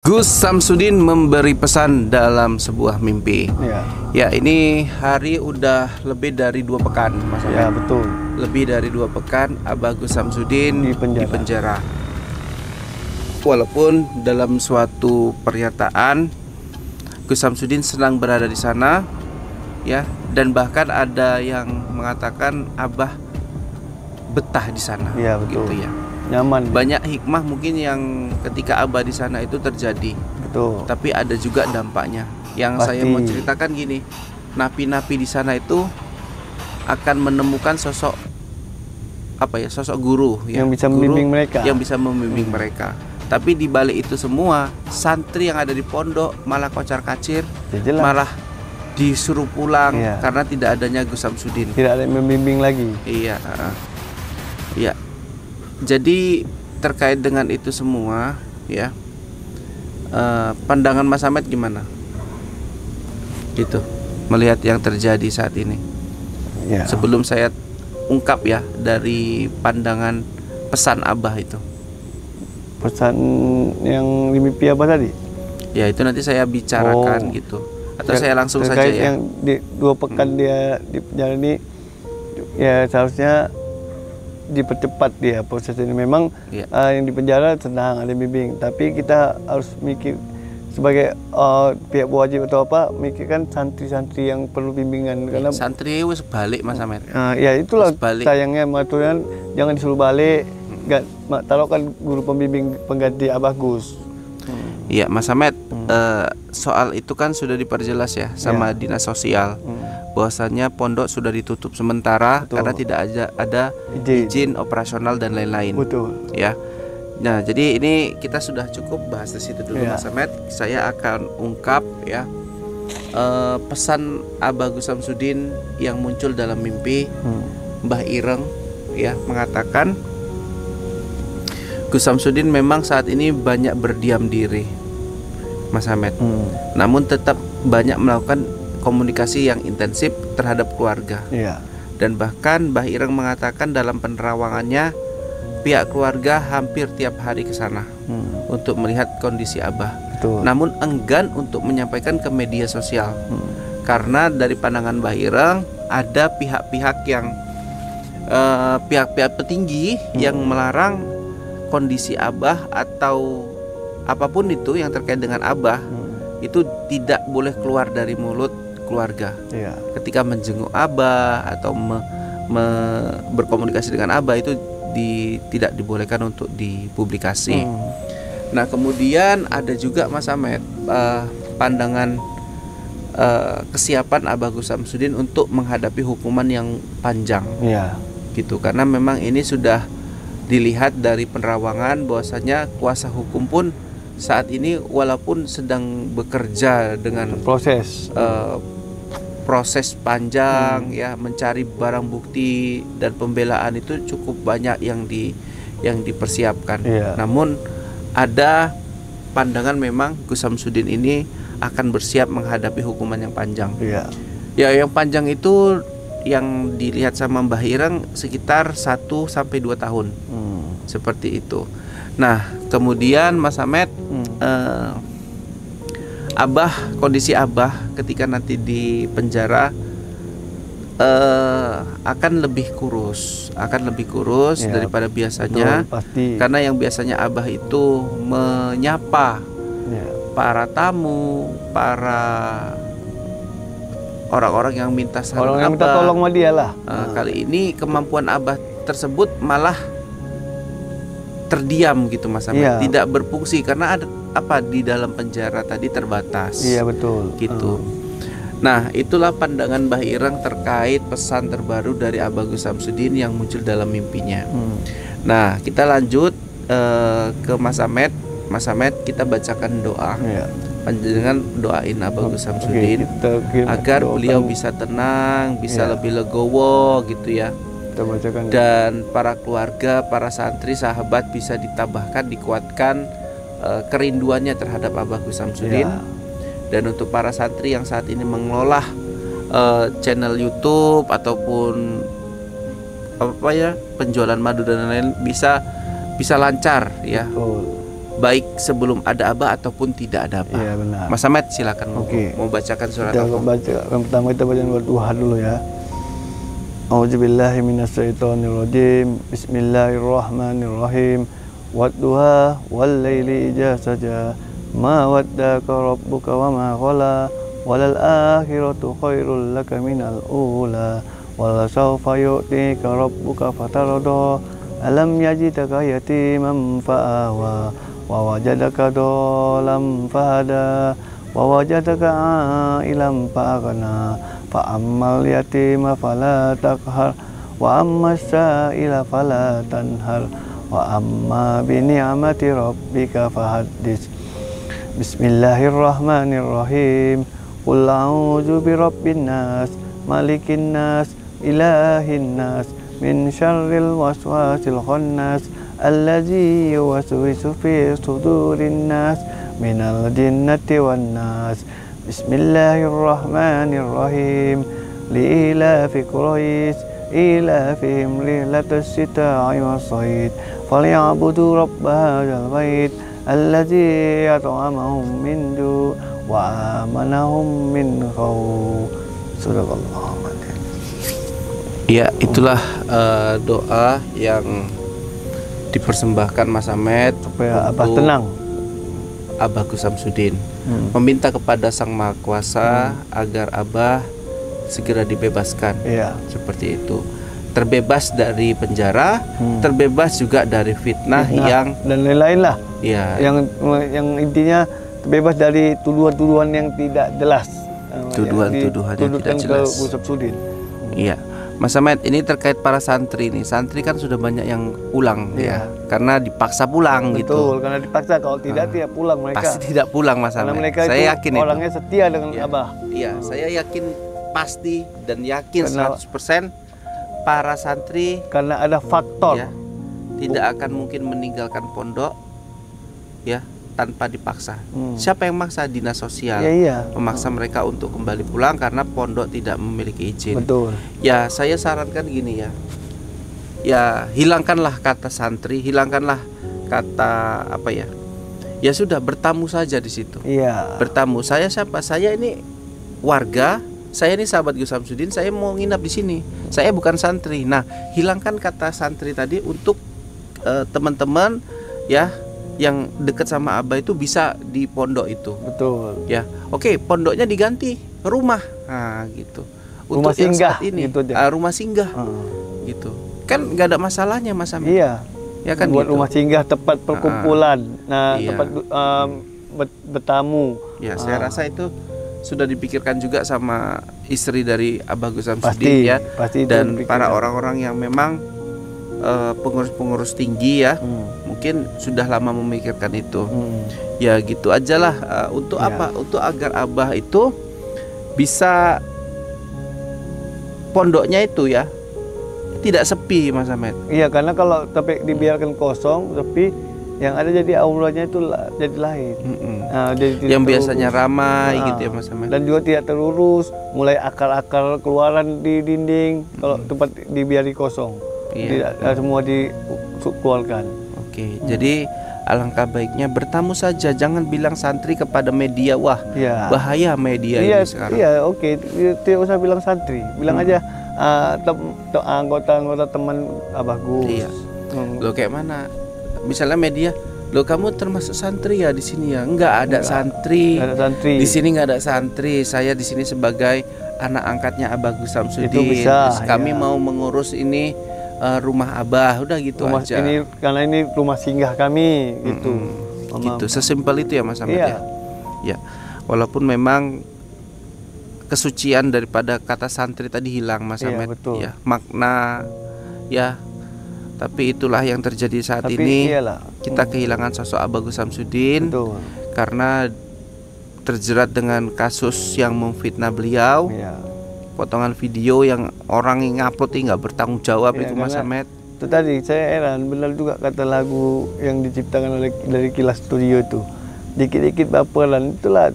Gus Samsudin memberi pesan dalam sebuah mimpi. Ya, ini hari udah lebih dari 2 pekan, Mas Ahmed. Ya, betul. Lebih dari 2 pekan Abah Gus Samsudin di penjara. Walaupun dalam suatu pernyataan Gus Samsudin senang berada di sana, ya, dan bahkan ada yang mengatakan Abah betah di sana. Ya, betul. Gitu ya. Nyaman. Banyak hikmah mungkin yang ketika Abah di sana itu terjadi. Betul. Tapi ada juga dampaknya. Yang saya mau ceritakan gini, napi-napi di sana itu akan menemukan sosok sosok guru ya, yang bisa membimbing mereka. Yang bisa membimbing mereka. Tapi di balik itu semua, santri yang ada di pondok malah kocar-kacir, malah disuruh pulang karena tidak adanya Gus Samsudin. Tidak ada yang membimbing lagi. Iya. Iya. Jadi terkait dengan itu semua, ya, pandangan Mas Ahmed gimana? Gitu, melihat yang terjadi saat ini. Ya. Sebelum saya ungkap ya dari pandangan pesan Abah itu. Pesan yang di mimpi Abah tadi? Ya, itu nanti saya bicarakan gitu. Atau saya langsung saja ya. Yang di 2 pekan dia di penjara ini, ya seharusnya dipercepat dia proses ini. Memang yang di penjara senang ada bimbing, tapi kita harus mikir sebagai pihak wajib atau apa, mikirkan santri-santri yang perlu bimbingan karena santri wis balik Mas Ahmed. Ya itulah sayangnya aturan jangan disuruh balik. Taruh kan guru pembimbing pengganti Abah Gus. Iya Mas Ahmed, soal itu kan sudah diperjelas ya sama dinas sosial. Bahwasanya pondok sudah ditutup sementara karena tidak ada izin operasional dan lain-lain. Betul. Ya. Nah, jadi ini kita sudah cukup bahas di situ dulu Mas Ahmed. Saya akan ungkap ya pesan Abah Gus Samsudin yang muncul dalam mimpi. Mbah Ireng ya mengatakan Gus Samsudin memang saat ini banyak berdiam diri, Mas Ahmed. Namun tetap banyak melakukan komunikasi yang intensif terhadap keluarga. Dan bahkan Mbah Ireng mengatakan dalam penerawangannya pihak keluarga hampir tiap hari ke sana untuk melihat kondisi Abah. Namun enggan untuk menyampaikan ke media sosial. Karena dari pandangan Mbah Ireng ada pihak-pihak yang pihak-pihak petinggi yang melarang kondisi Abah atau apapun itu yang terkait dengan Abah itu tidak boleh keluar dari mulut keluarga. Ketika menjenguk Abah atau berkomunikasi dengan Abah itu tidak dibolehkan untuk dipublikasi. Nah, kemudian ada juga Mas Ahmed pandangan kesiapan Abah Gus Samsudin untuk menghadapi hukuman yang panjang. Gitu, karena memang ini sudah dilihat dari penerawangan bahwasanya kuasa hukum pun saat ini walaupun sedang bekerja dengan proses panjang ya, mencari barang bukti dan pembelaan itu cukup banyak yang dipersiapkan. Namun ada pandangan memang Gus Samsudin ini akan bersiap menghadapi hukuman yang panjang. Ya, yang panjang itu yang dilihat sama Mbah Ireng sekitar 1 sampai 2 tahun. Seperti itu. Nah, kemudian Mas Ahmed, kondisi Abah ketika nanti di penjara akan lebih kurus daripada biasanya. Karena yang biasanya Abah itu menyapa para tamu, para orang-orang yang minta saran, yang minta tolong sama dia lah. Kali ini kemampuan Abah tersebut malah terdiam gitu Mas Ahmed, tidak berfungsi karena ada di dalam penjara tadi terbatas. Betul. Gitu. Nah, itulah pandangan Mbah Ireng terkait pesan terbaru dari Abah Gus Samsudin yang muncul dalam mimpinya. Nah, kita lanjut ke Mas Ahmed. Mas Ahmed, kita bacakan doa. Panjenengan doain Abah Gus Samsudin agar beliau bisa tenang, bisa lebih legowo gitu ya. Dan para keluarga, para santri, sahabat bisa ditambahkan, dikuatkan kerinduannya terhadap Abah Gus Samsudin. Dan untuk para santri yang saat ini mengelola channel YouTube ataupun penjualan madu dan lain-lain bisa lancar ya. baik sebelum ada Abah ataupun tidak ada Abah. Iya benar. Mas Ahmad silakan Oke. mau bacakan surat Kita apa? baca yang pertama kita baca buat Tuhan dulu ya. A'udzubillahi minasyaitonirrajim. Bismillahirrahmanirrahim. Wadduha wal laili idza saja. Ma waddaka rabbuka wa ma qala. Walal akhiratu khairul laka minal ula. Wala sawfa yu'tika rabbuka fatarda. Alam yajidaka yatiman fa'awa wa wajadaka dhalam fahada wa wajadaka a'ilam fa'aghna fa ammal yatima fala taqhar wa ammas sa'ila fala tanhar wa amma bi ni'mati rabbika fahaddits. Bismillahirrahmanirrahim. Qul a'udzu birabbin nas malikin nas ilahin nas min syarril waswasil khannas allazi yuwaswisu fi sudurin nas minal jinnati wan nas. Bismillahirrahmanirrahim. Liilafi Quraisy ilafihim rihlatas sita'i was-sayd falyabudu rabb hadzal bait allazi at'amahum min ju' wa amanahum min khawf. Sadaqallahu. Ya, itulah doa yang dipersembahkan Mas Ahmad supaya Abah tenang. Abah Gus Samsudin meminta kepada Sang Maha Kuasa agar Abah segera dibebaskan. Iya. Seperti itu. Terbebas dari penjara, terbebas juga dari fitnah yang dan lain-lain lah. Ya. Yang intinya terbebas dari tuduhan-tuduhan yang tidak jelas. Tuduhan-tuduhan yang tidak jelas. Gus Samsudin. Iya. Mas Ahmad, ini terkait para santri nih. Santri kan sudah banyak yang pulang ya, karena dipaksa pulang. Betul, gitu. Karena dipaksa. Kalau tidak pulang mereka. Pasti tidak pulang Mas Karena Ahmad. mereka Saya itu yakin orangnya itu. setia dengan Ya. Abah. Iya, saya yakin pasti dan yakin Karena- 100% para santri Karena ada faktor. ya tidak akan mungkin meninggalkan pondok ya tanpa dipaksa. Siapa yang maksa? Dinas sosial. Iya. Memaksa mereka untuk kembali pulang karena pondok tidak memiliki izin. Betul. Ya, saya sarankan gini ya. Ya, hilangkanlah kata santri, hilangkanlah kata apa ya? Ya sudah, bertamu saja di situ. Iya. Bertamu. Saya siapa? Saya ini warga, saya ini sahabat Gus Samsudin, saya mau nginap di sini. Saya bukan santri. Nah, hilangkan kata santri tadi untuk teman-teman ya yang dekat sama Abah itu bisa di pondok itu. Betul. Ya, oke, pondoknya diganti rumah, nah gitu. Rumah Untuk yang singgah, saat ini, gitu aja. rumah singgah, gitu. Kan nggak ada masalahnya Mas Ahmad. Iya. Ya kan Buat gitu. rumah singgah, tempat perkumpulan. Nah, Iya. tempat bertamu. Ya, saya rasa itu sudah dipikirkan juga sama istri dari Abah Gus Samsudin Pasti, ya, pasti itu dan dipikirkan. para orang-orang yang memang pengurus-pengurus tinggi ya, mungkin sudah lama memikirkan itu. Ya gitu aja lah. Untuk Ya. apa? Untuk agar Abah itu bisa pondoknya itu ya tidak sepi Mas Ahmad. Iya, karena kalau tapi dibiarkan kosong, tapi yang ada jadi auranya itu jadi lain. Nah, jadi tidak Yang terurus. biasanya ramai Nah, gitu ya Mas Ahmad. Dan juga tidak terurus, mulai akar-akar keluaran di dinding kalau tempat dibiari kosong. Iya. Tidak semua dikeluarkan. Oke, jadi alangkah baiknya bertamu saja, jangan bilang santri kepada media. Wah, Iya. bahaya media Iya, ini sekarang. iya, oke. Tidak usah bilang santri, bilang aja anggota-anggota teman Abah Gus. Iya. Lo kayak mana? Misalnya media, lo kamu termasuk santri ya di sini ya? Enggak ada santri. Nggak ada santri. Di sini nggak ada santri. Saya di sini sebagai anak angkatnya Abah Gus Samsudin. Itu bisa, Kami ya. mau mengurus ini rumah Abah, udah gitu Rumah aja. ini karena ini rumah singgah kami gitu. Gitu, sesimpel itu ya Mas Ahmad Iya. ya. Ya, walaupun memang kesucian daripada kata santri tadi hilang Mas Iya, Ahmad. betul. Ya, makna ya. Tapi itulah yang terjadi saat Tapi ini. iyalah. Kita kehilangan sosok Abah Gus Samsudin Betul. karena terjerat dengan kasus yang memfitnah beliau. Iya. Potongan video yang orang yang ngupload nggak bertanggung jawab Iya, itu Mas karena- Ahmad. Itu tadi saya heran, benar juga kata lagu yang diciptakan oleh dari Kilas Studio itu. Dikit-dikit baperan itulah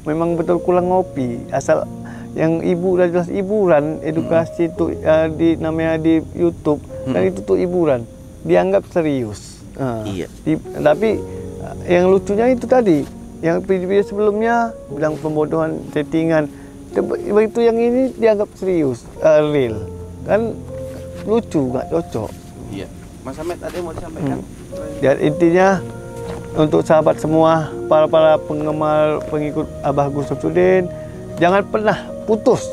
memang betul kurang ngopi. Asal yang udah jelas hiburan, edukasi itu namanya di YouTube kan itu tuh hiburan. Dianggap serius. Iya. Tapi yang lucunya itu tadi, yang video sebelumnya bilang pembodohan, settingan. Begitu yang ini dianggap serius, real. Kan lucu, nggak cocok. Iya. Mas Ahmed ada yang mau disampaikan? Dan intinya untuk sahabat semua, para penggemar pengikut Abah Gus Samsudin, jangan pernah putus.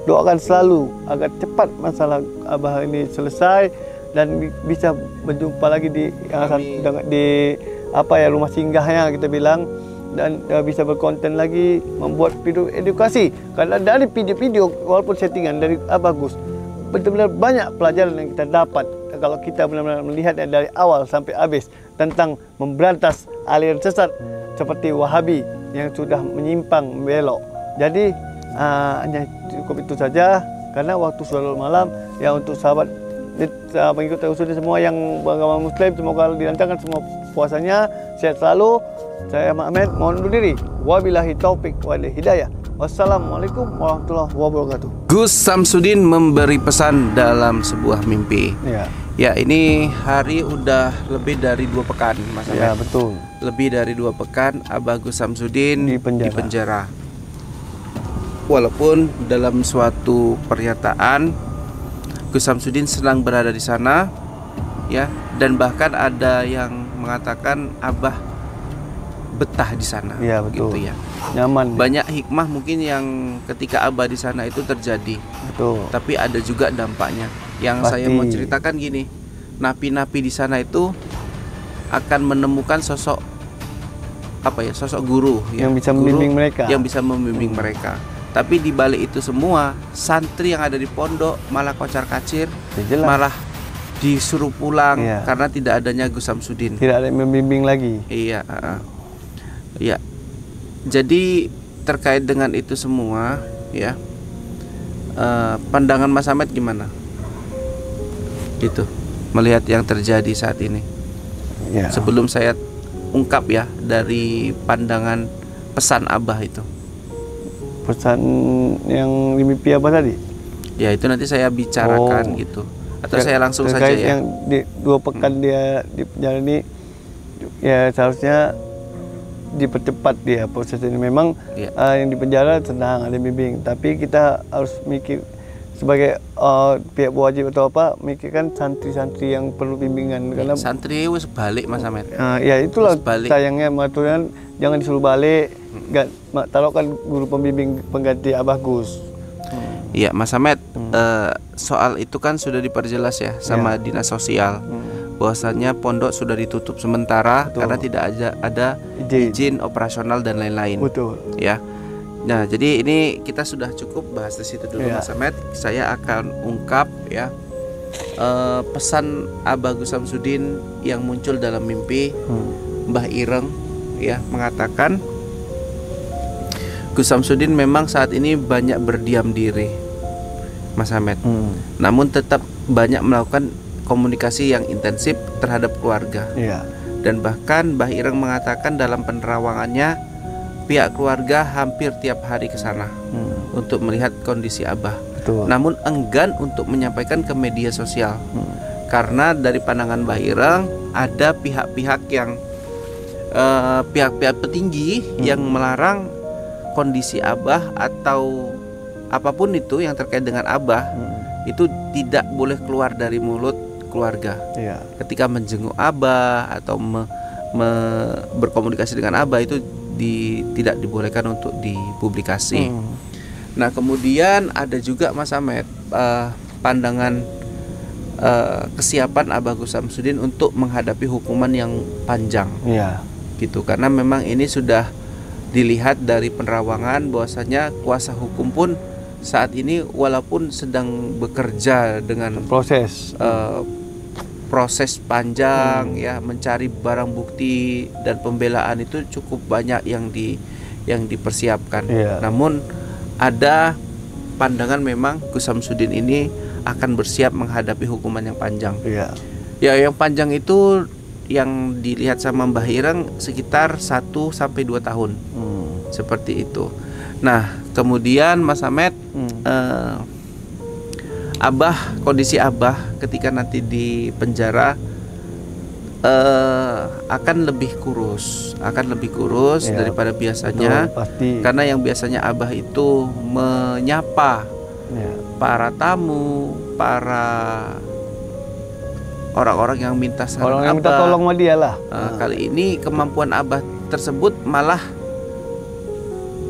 Doakan selalu agar cepat masalah Abah ini selesai dan bisa berjumpa lagi di rumah singgahnya kita bilang, dan bisa berkonten lagi, membuat video edukasi. Karena dari video-video walaupun settingan dari Abah Gus, benar-benar banyak pelajaran yang kita dapat kalau kita benar-benar melihat dari awal sampai habis tentang memberantas aliran sesat seperti Wahabi yang sudah menyimpang belok. Jadi hanya cukup itu saja karena waktu sudah malam. Ya, untuk sahabat pengikut Samsudin semua yang beragama Muslim, semoga dilancarkan semua puasanya, sehat selalu. Saya Ahmed mohon undur diri. Wabillahi taufik wal hidayah. Wassalamualaikum warahmatullahi wabarakatuh. Gus Samsudin memberi pesan dalam sebuah mimpi. Ya, ini hari udah lebih dari 2 pekan, Mas Ahmed. Ya, betul. Lebih dari 2 pekan Abah Gus Samsudin di penjara. Walaupun dalam suatu pernyataan Gus Samsudin senang berada di sana, ya, dan bahkan ada yang mengatakan Abah betah di sana. Ya, betul. Gitu ya. Nyaman. Banyak hikmah mungkin yang ketika Abah di sana itu terjadi. Betul. Tapi ada juga dampaknya. Yang Pasti. saya mau ceritakan gini, napi-napi di sana itu akan menemukan sosok sosok guru yang bisa membimbing mereka. Yang bisa membimbing mereka. Tapi di balik itu semua, santri yang ada di pondok malah kocar-kacir, malah disuruh pulang karena tidak adanya Gus Samsudin. Tidak ada yang membimbing lagi. Iya. Ya. Jadi terkait dengan itu semua, ya, pandangan Mas Ahmed gimana? Gitu, melihat yang terjadi saat ini. Ya. Sebelum saya ungkap ya dari pandangan pesan Abah itu. Pesan yang di mimpi Abah tadi? Ya, itu nanti saya bicarakan gitu. Atau saya langsung saja ya. Yang di 2 pekan dia di penjara ini, ya seharusnya dipercepat dia proses ini. Memang yang di penjara senang ada bimbing, tapi kita harus mikir sebagai pihak wajib atau apa, mikirkan santri-santri yang perlu bimbingan. Karena santri wis balik, Mas Ahmed. Ya itulah sayangnya, maturan jangan disuruh balik. Taruhkan guru pembimbing pengganti Abah Gus. Iya, Mas Ahmed, soal itu kan sudah diperjelas ya sama dinas sosial. Bahwasanya pondok sudah ditutup sementara. Betul. Karena tidak ada izin operasional dan lain-lain. Betul. Ya. Nah, jadi ini kita sudah cukup bahas di situ dulu, Mas Ahmed. Saya akan ungkap ya pesan Abah Gus Samsudin yang muncul dalam mimpi. Mbah Ireng ya mengatakan Gus Samsudin memang saat ini banyak berdiam diri, Mas Ahmed. Namun tetap banyak melakukan komunikasi yang intensif terhadap keluarga. Dan bahkan Mbah Ireng mengatakan dalam penerawangannya, pihak keluarga hampir tiap hari ke sana untuk melihat kondisi Abah. Betul. Namun enggan untuk menyampaikan ke media sosial. Karena dari pandangan Mbah Ireng ada pihak-pihak yang pihak-pihak petinggi yang melarang kondisi Abah atau apapun itu yang terkait dengan Abah itu tidak boleh keluar dari mulut keluarga. Ketika menjenguk Abah atau berkomunikasi dengan Abah itu tidak dibolehkan untuk dipublikasi. Nah, kemudian ada juga, Mas Ahmed, pandangan kesiapan Abah Gus Samsudin untuk menghadapi hukuman yang panjang. Gitu, karena memang ini sudah dilihat dari penerawangan bahwasanya kuasa hukum pun saat ini walaupun sedang bekerja dengan proses panjang ya, mencari barang bukti dan pembelaan itu cukup banyak yang dipersiapkan. Namun ada pandangan memang Gus Samsudin ini akan bersiap menghadapi hukuman yang panjang. Ya, yang panjang itu yang dilihat sama Mbah Ireng sekitar 1-2 tahun. Seperti itu. Nah, kemudian Mas Ahmed, Abah, kondisi Abah ketika nanti di penjara akan lebih kurus, Ya, daripada biasanya. betul, pasti. Karena yang biasanya Abah itu menyapa Ya. para tamu, para orang-orang yang minta saran Orang yang minta Abah. tolong sama dia lah. Kali ini kemampuan Abah tersebut malah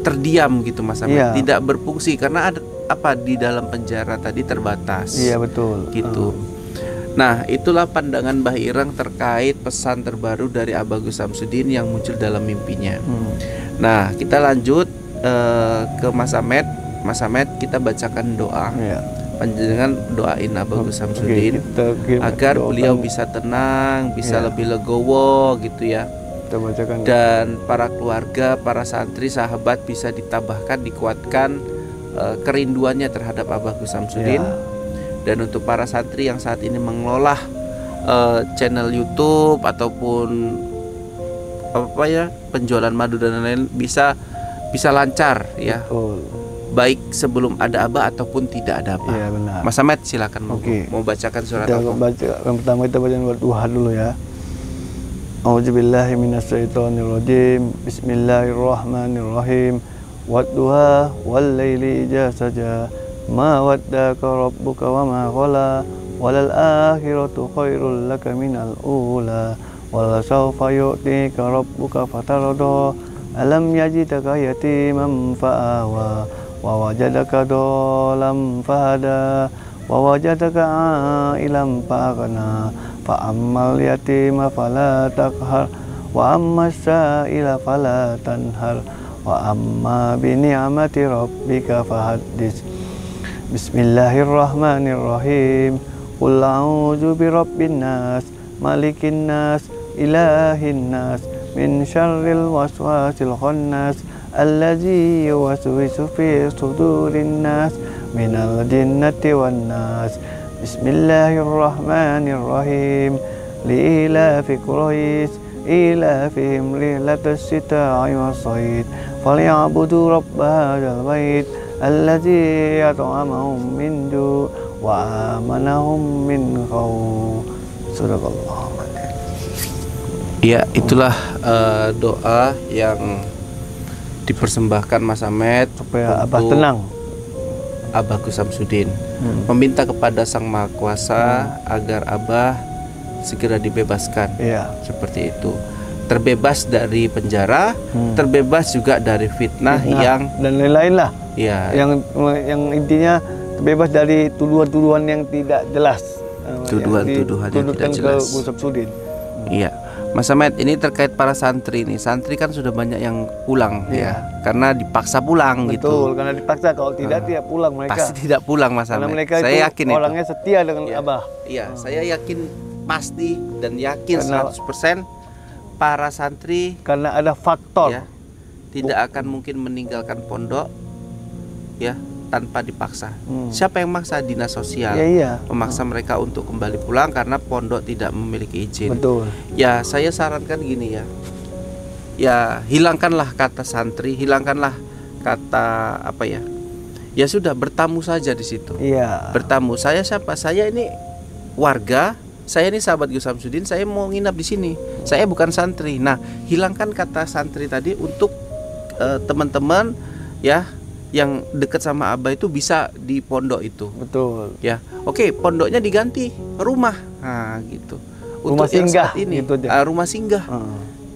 terdiam gitu Mas Ahmed, Iya. tidak berfungsi karena ada apa di dalam penjara tadi terbatas. Iya betul. Gitu. Nah, itulah pandangan Mbah Ireng terkait pesan terbaru dari Abah Gus Samsudin yang muncul dalam mimpinya. Nah, kita lanjut ke Mas Ahmed. Mas Ahmed, kita bacakan doa. Ya. Panjenengan doain Abah Gus Samsudin agar beliau bisa tenang, bisa lebih legowo gitu ya. Kita bacakan. Dan para keluarga, para santri, sahabat bisa ditambahkan, dikuatkan kerinduannya terhadap Abah Gus Samsudin. Ya. Dan untuk para santri yang saat ini mengelola channel YouTube ataupun apa ya, penjualan madu dan lain-lain bisa lancar ya. Betul. Baik sebelum ada Abah ataupun tidak ada Abah. Iya benar. Mas Ahmed silakan Oke. mau bacakan surat Kita apa? baca yang pertama, kita baca buat Tuhan dulu ya. A'udzubillahi minasyaitonirrajim. Bismillahirrahmanirrahim. Wadduha wal laili idza saja. Ma waddaka rabbuka wa ma qala. Walal akhiratu khairul laka minal ula. Wala sawfa yu'tika rabbuka fatarda. Alam yajidaka yatiman fa'awa. Wa wajadaka dhalam fahada. Wa wajadaka a'ilan fa'aghna. Fa ammal yatima fala taqhar. Wa ammas sa'ila fala tanhar. Wa amma bi ni'mati rabbika fahaddits. Bismillahirrahmanirrahim. Qul a'udzu birabbin nas, malikin nas, ilahin nas, min syarril waswasil khannas, allazi yuwaswisu fi sudurin nas, minal jinnati wan nas. Bismillahirrahmanirrahim. Li'ilafi Quraisy, ilafihim rihlatas sita'i was-sayd, falyabudu rabb hadzal bait allazi at'amahum min ju' wa amanahum min khauf. Sadaqallahu. Ya, itulah doa yang dipersembahkan Mas Ahmed Supaya Abah untuk tenang. Abah Gus Samsudin, meminta kepada Sang Maha Kuasa agar Abah segera dibebaskan. Iya. Seperti itu. Terbebas dari penjara, terbebas juga dari fitnah yang dan lain-lain lah. ya, Yang intinya terbebas dari tuduhan-tuduhan yang tidak jelas. Tuduhan-tuduhan yang tidak jelas. Ke Gus Samsudin. Iya. Mas Ahmed, ini terkait para santri nih. Santri kan sudah banyak yang pulang ya, karena dipaksa pulang. Betul, gitu. karena dipaksa, kalau tidak tidak pulang mereka. Pasti tidak pulang Mas Karena Ahmed. mereka Saya itu yakin orangnya itu. setia dengan Iya. Abah. Iya, saya yakin pasti dan yakin Karena- 100% para santri Karena ada faktor. ya tidak akan mungkin meninggalkan pondok ya tanpa dipaksa. Siapa yang maksa? Dinas sosial. Iya, iya. Memaksa mereka untuk kembali pulang karena pondok tidak memiliki izin. Betul. Ya, saya sarankan gini ya. Ya, hilangkanlah kata santri, hilangkanlah kata apa ya? Ya sudah, bertamu saja di situ. Iya. Bertamu. Saya siapa? Saya ini warga, saya ini sahabat Gus Samsudin, saya mau nginap di sini. Saya bukan santri. Nah, hilangkan kata santri tadi untuk teman-teman ya yang dekat sama Abah itu bisa di pondok itu. Betul. Ya, oke, pondoknya diganti rumah, nah gitu. Rumah yang singgah, saat ini, gitu aja. rumah singgah,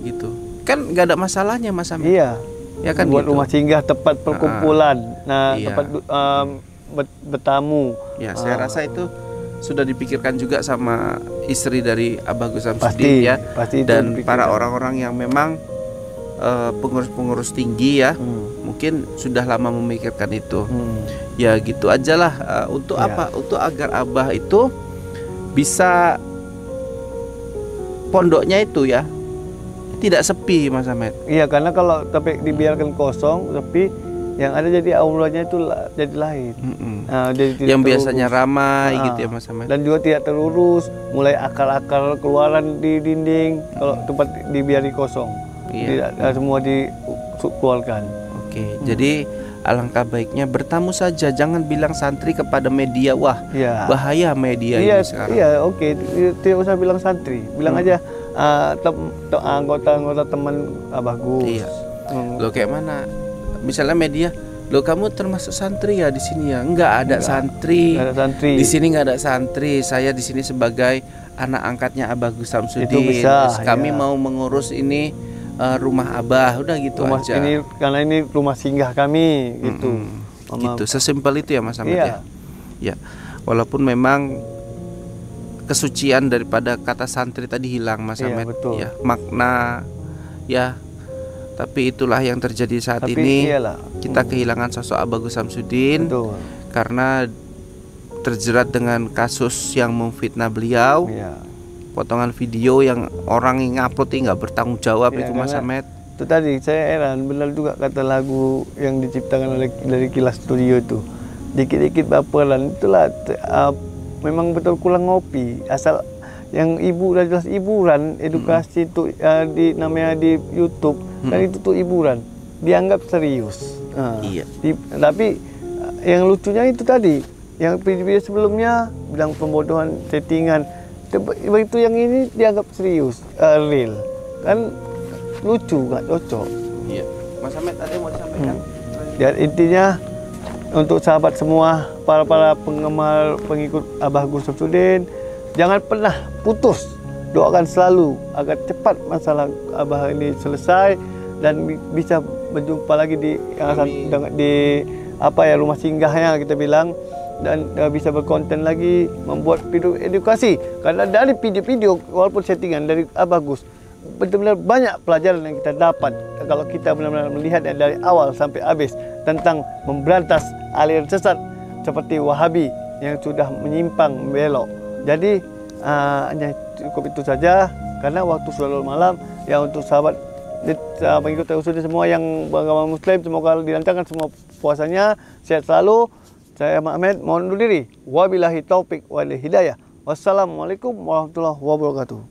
gitu. Kan nggak ada masalahnya Mas Ahmed. Iya. Ya kan Buat gitu. rumah singgah, tempat perkumpulan. Nah, Iya. tempat bertamu. Ya, saya rasa itu sudah dipikirkan juga sama istri dari Abah Gus Pasti, Samsudin ya, pasti itu dan dipikirkan. para orang-orang yang memang pengurus-pengurus tinggi ya, mungkin sudah lama memikirkan itu. Ya gitu aja lah. Untuk Ya. apa? Untuk agar Abah itu bisa pondoknya itu ya tidak sepi Mas Ahmed. Iya, karena kalau tapi dibiarkan kosong, tapi yang ada jadi auranya itu jadi lain. Nah, jadi tidak Yang terurus. biasanya ramai Ah. gitu ya Mas Ahmed. Dan juga tidak terurus, mulai akar-akar keluaran di dinding kalau tempat dibiari kosong. Iya. Tidak semua dikeluarkan. Oke, jadi alangkah baiknya bertamu saja, jangan bilang santri kepada media. Wah, Iya. bahaya media Iya, ini sekarang. iya, oke. Tidak usah bilang santri, bilang aja anggota-anggota teman bagus. Iya. Lo kayak mana? Misalnya media, lo kamu termasuk santri ya di sini ya? Enggak ada santri. Nggak ada santri. Di sini nggak ada santri. Saya di sini sebagai anak angkatnya Abah Gus Samsudin. Itu bisa, Terus kami ya. mau mengurus ini rumah Abah, udah gitu Rumah aja. ini karena ini rumah singgah kami gitu. Gitu, sesimpel itu ya Mas Ahmad Iya. ya. Ya, walaupun memang kesucian daripada kata santri tadi hilang Mas Iya, Ahmad. betul. Ya, makna ya. Tapi itulah yang terjadi saat Tapi ini. iyalah. Kita kehilangan sosok Abah Gus Samsudin Betul. karena terjerat dengan kasus yang memfitnah beliau. Iya. Potongan video yang orang yang ngupload nggak bertanggung jawab Iya, itu Mas karena Ahmad. Itu tadi saya heran, benar juga kata lagu yang diciptakan oleh dari Kilas Studio itu. Dikit-dikit baperan, itulah memang betul kurang ngopi. Asal yang udah jelas hiburan, edukasi itu namanya di YouTube, dan itu tuh hiburan, dianggap serius. Iya. Tapi yang lucunya itu tadi, yang video sebelumnya bilang pembodohan, settingan, begitu yang ini dianggap serius, real, kan lucu, nggak cocok. Iya. Mas Ahmad ada yang mau disampaikan? Dan intinya untuk sahabat semua, para penggemar pengikut Abah Gus Samsudin, jangan pernah putus. Doakan selalu agar cepat masalah Abah ini selesai dan bisa berjumpa lagi di rumah singgahnya kita bilang, dan bisa berkonten lagi, membuat video edukasi. Karena dari video-video walaupun settingan dari Abah Gus, benar-benar banyak pelajaran yang kita dapat kalau kita benar-benar melihat dari awal sampai habis tentang memberantas aliran sesat seperti Wahabi yang sudah menyimpang belok. Jadi hanya cukup itu saja karena waktu sudah malam. Ya, untuk sahabat pengikut Samsudin semua yang beragama Muslim, semoga dilancarkan semua puasanya, sehat selalu. Saya Ahmad mohon undur diri. Wabillahi taufik wal hidayah. Wassalamualaikum warahmatullahi wabarakatuh.